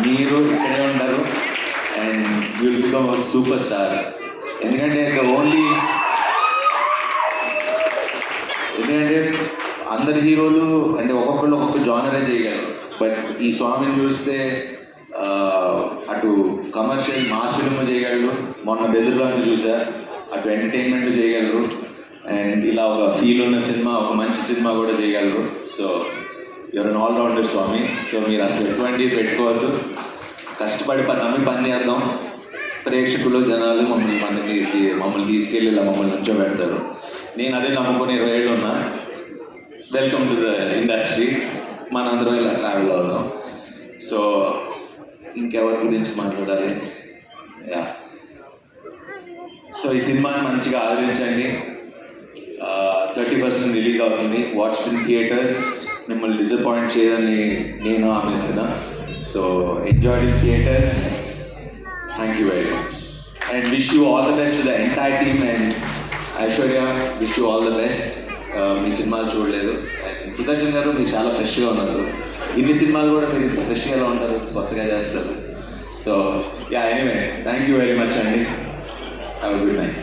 మీరు ఇక్కడే ఉంటారు and you will become super star. ఎందుకంటే ఎందుకంటే అందరు హీరోలు అంటే ఒక్కొక్కళ్ళు ఒక్కొక్క జానరే చేయగలరు. బట్ ఈ స్వామిని చూస్తే అటు కమర్షియల్ మాస్ ఫిల్మ్ చేయగలరు, మొన్న బెదురులో చూసా, అటు ఎంటర్టైన్మెంట్ చేయగలరు, అండ్ ఇలా ఒక ఫీల్ ఉన్న సినిమా, ఒక మంచి సినిమా కూడా చేయగలరు. So you're an all rounder Swami. So మీరు అసలు ఎటువంటిది పెట్టుకోవద్దు, కష్టపడి నమ్మి పని చేద్దాం. ప్రేక్షకులు జనాలు మమ్మల్ని తీసుకెళ్ళి ఇలా మమ్మల్ని నుంచోబెడతారు. నేను అదే నమ్ముకొని 20 ఏళ్ళు ఉన్నా. Welcome to the industry. మనందరం ఇలా ట్రావెల్ అవుదాం. సో ఇంకెవరి గురించి మాట్లాడాలి? యా, సో ఈ సినిమాని మంచిగా ఆదరించండి. 31st రిలీజ్ అవుతుంది. Watch in theatres. మిమ్మల్ని డిసప్పాయింట్ చేయదని నేను హామీస్తున్నా. So enjoy in theatres. Thank you very much and wish you all the best to the entire team. And Aishwarya, wish you all the best. మీ సినిమాలు చూడలేదు అండ్ సుదర్శన్ గారు మీరు చాలా ఫ్రెష్గా ఉన్నారు. ఇన్ని సినిమాలు కూడా మీరు ఇంత ఫ్రెష్గా ఉంటారు, కొత్తగా చేస్తారు. So yeah, anyway thank you very much అండి. Have a good night.